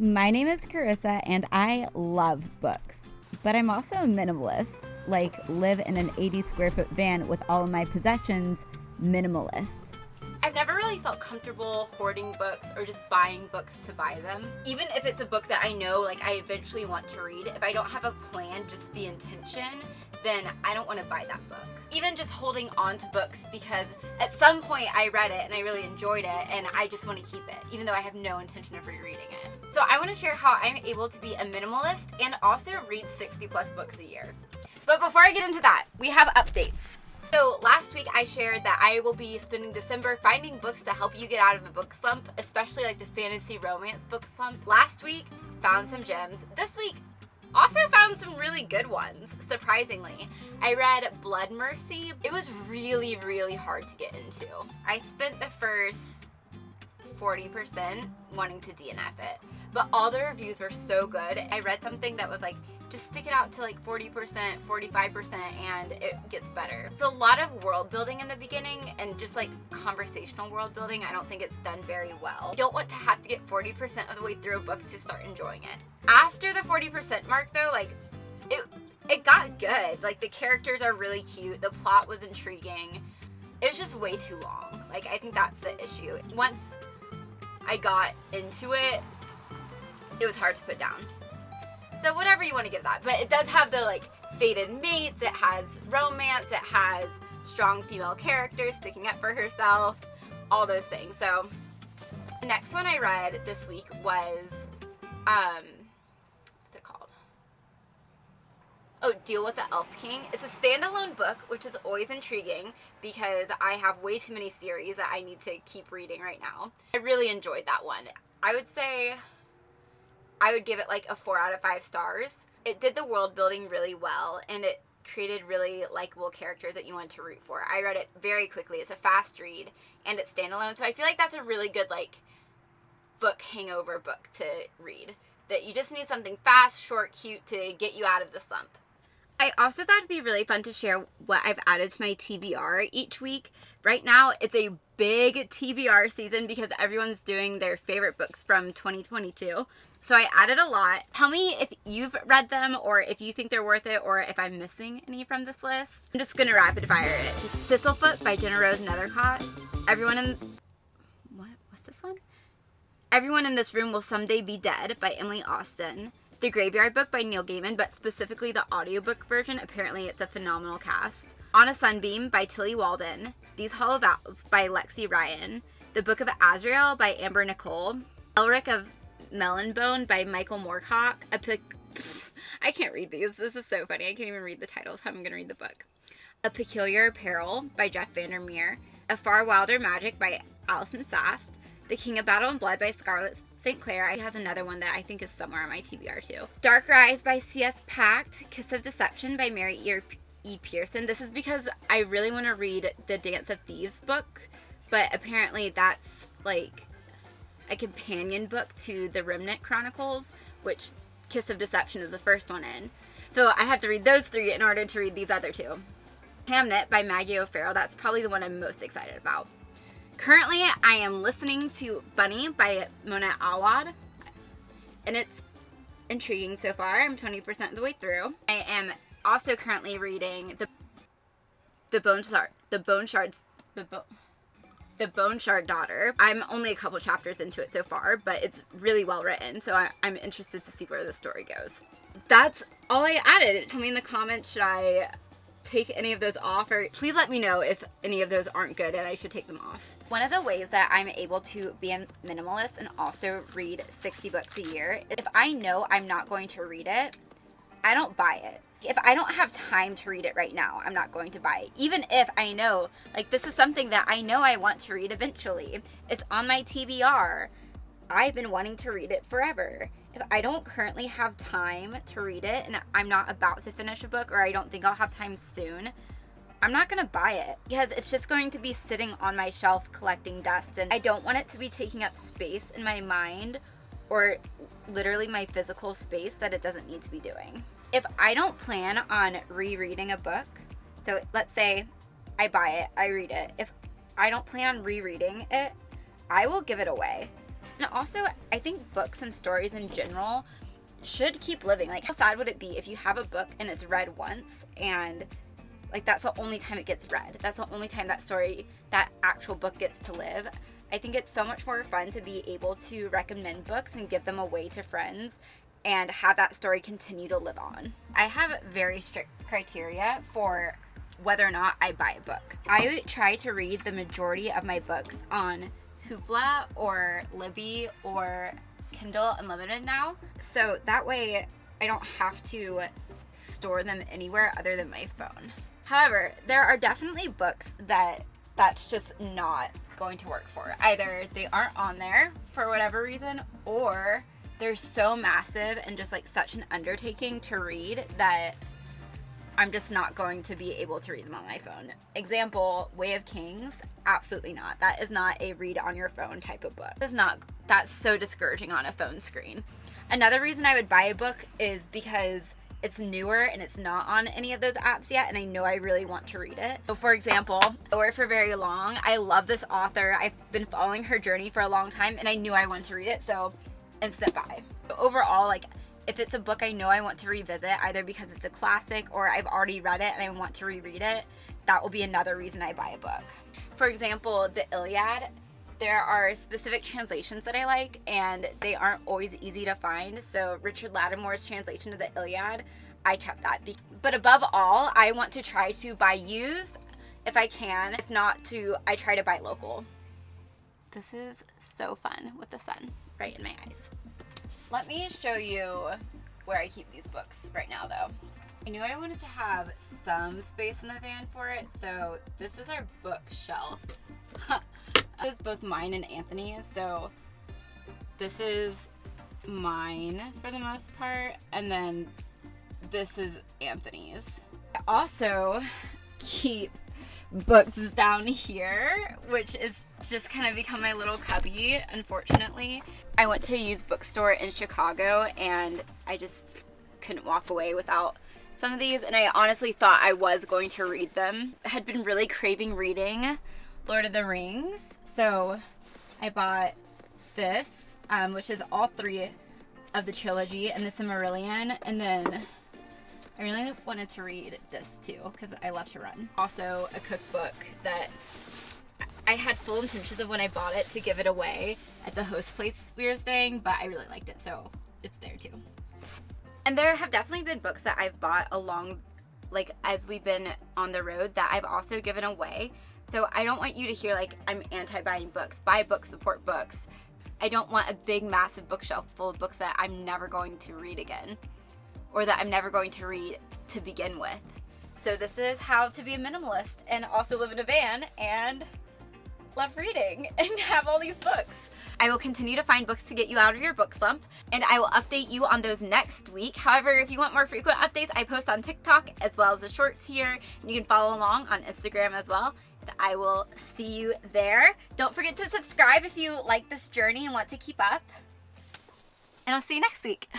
My name is Carissa and I love books, but I'm also a minimalist, like live in an 80 square foot van with all of my possessions, minimalist. I've never really felt comfortable hoarding books or just buying books to buy them. Even if it's a book that I know I eventually want to read, if I don't have a plan, just the intention, then I don't want to buy that book. Even just holding on to books because at some point I read it and I really enjoyed it and I just want to keep it, even though I have no intention of rereading it. So I want to share how I'm able to be a minimalist and also read 60 plus books a year. But before I get into that, we have updates. So last week I shared that I will be spending December finding books to help you get out of the book slump, especially the fantasy romance book slump. Last week, found some gems. This week, also found some really good ones, surprisingly. I read Blood Mercy. It was really, really hard to get into. I spent the first 40% wanting to DNF it, but all the reviews were so good. I read something that was just stick it out to 40%, 45%, and it gets better. It's a lot of world building in the beginning and just conversational world building. I don't think it's done very well. You don't want to have to get 40% of the way through a book to start enjoying it. After the 40% mark though, it got good. The characters are really cute. The plot was intriguing. It was just way too long. I think that's the issue. Once I got into it, it was hard to put down. So whatever you want to give that. But it does have the fated mates, it has romance, it has strong female characters sticking up for herself, all those things. So the next one I read this week was, what's it called? Oh, Deal with the Elf King. It's a standalone book, which is always intriguing because I have way too many series that I need to keep reading right now. I really enjoyed that one. I would say I would give it a 4 out of 5 stars. It did the world building really well and it created really likable characters that you want to root for. I read it very quickly. It's a fast read and it's standalone. So I feel that's a really good book hangover book to read. That you just need something fast, short, cute to get you out of the slump. I also thought it'd be really fun to share what I've added to my TBR each week. Right now, it's a big TBR season because everyone's doing their favorite books from 2022. So I added a lot. Tell me if you've read them or if you think they're worth it or if I'm missing any from this list. I'm just going to rapid fire it. Thistlefoot by Jenna Rose Nethercott. What's this one? Everyone in This Room Will Someday Be Dead by Emily Austen. The Graveyard Book by Neil Gaiman, but specifically the audiobook version. Apparently it's a phenomenal cast. On a Sunbeam by Tilly Walden. These Hollow Vows by Lexi Ryan. The Book of Azrael by Amber Nicole. Elric of Melonbone by Michael Moorcock. I can't read these. This is so funny. I can't even read the titles. I'm going to read the book. A Peculiar Peril by Jeff Vandermeer. A Far Wilder Magic by Alison Saft. The King of Battle and Blood by Scarlett St. Clair. He has another one that I think is somewhere on my TBR too. Darker Eyes by C.S. Pact. Kiss of Deception by Mary E. Pearson. This is because I really want to read the Dance of Thieves book, but apparently that's a companion book to the Remnant Chronicles, which Kiss of Deception is the first one in. So I have to read those 3 in order to read these other 2. Hamnet by Maggie O'Farrell. That's probably the one I'm most excited about. Currently, I am listening to Bunny by Mona Awad, and it's intriguing so far. I'm 20% of the way through. I am also currently reading The Bone Shard Daughter. I'm only a couple chapters into it so far, but it's really well written, so I'm interested to see where the story goes. That's all I added. Tell me in the comments, should I take any of those off, or please let me know if any of those aren't good and I should take them off. One of the ways that I'm able to be a minimalist and also read 60 books a year, if I know I'm not going to read it, I don't buy it. If I don't have time to read it right now, I'm not going to buy it. Even if I know, this is something that I know I want to read eventually. It's on my TBR. I've been wanting to read it forever. If I don't currently have time to read it and I'm not about to finish a book or I don't think I'll have time soon, I'm not going to buy it because it's just going to be sitting on my shelf collecting dust, and I don't want it to be taking up space in my mind or literally my physical space that it doesn't need to be doing. If I don't plan on rereading a book, so let's say I buy it, I read it. If I don't plan on rereading it, I will give it away. And also, I think books and stories in general should keep living. Like, how sad would it be if you have a book and it's read once and like that's the only time it gets read? That's the only time that story, that actual book gets to live. I think it's so much more fun to be able to recommend books and give them away to friends and have that story continue to live on. I have very strict criteria for whether or not I buy a book. I try to read the majority of my books on Hoopla or Libby or Kindle Unlimited now. So that way I don't have to store them anywhere other than my phone. However, there are definitely books that's just not going to work for. Either they aren't on there for whatever reason, or they're so massive and just like such an undertaking to read that I'm just not going to be able to read them on my phone. Example, Way of Kings, absolutely not. That is not a read on your phone type of book. That's so discouraging on a phone screen. Another reason I would buy a book is because it's newer and it's not on any of those apps yet, and I know I really want to read it. So for example, Or For Very Long, I love this author. I've been following her journey for a long time and I knew I wanted to read it, so instant buy. But overall, like, if it's a book I know I want to revisit, either because it's a classic or I've already read it and I want to reread it, that will be another reason I buy a book. For example, the Iliad, there are specific translations that I like and they aren't always easy to find. So Richard Lattimore's translation of the Iliad, I kept that. But above all, I want to try to buy used if I can. If not, I try to buy local. This is so fun with the sun right in my eyes. Let me show you where I keep these books right now though. I knew I wanted to have some space in the van for it, so this is our bookshelf. This is both mine and Anthony's, so this is mine for the most part, and then this is Anthony's. I also keep books down here, which is just kind of become my little cubby, unfortunately. I went to a used bookstore in Chicago and I just couldn't walk away without some of these, and I honestly thought I was going to read them. I had been really craving reading Lord of the Rings, so I bought this, which is all three of the trilogy, and the Silmarillion, and then I really wanted to read this too because I love to run. Also a cookbook that I had full intentions of when I bought it to give it away at the host place we were staying, but I really liked it, so it's there too. And there have definitely been books that I've bought along, like as we've been on the road, that I've also given away. So I don't want you to hear like I'm anti-buying books. Buy books, support books. I don't want a big massive bookshelf full of books that I'm never going to read again, or that I'm never going to read to begin with. So this is how to be a minimalist and also live in a van and love reading and have all these books. I will continue to find books to get you out of your book slump, and I will update you on those next week. However, if you want more frequent updates, I post on TikTok as well as the shorts here, and you can follow along on Instagram as well. I will see you there. Don't forget to subscribe if you like this journey and want to keep up, and I'll see you next week.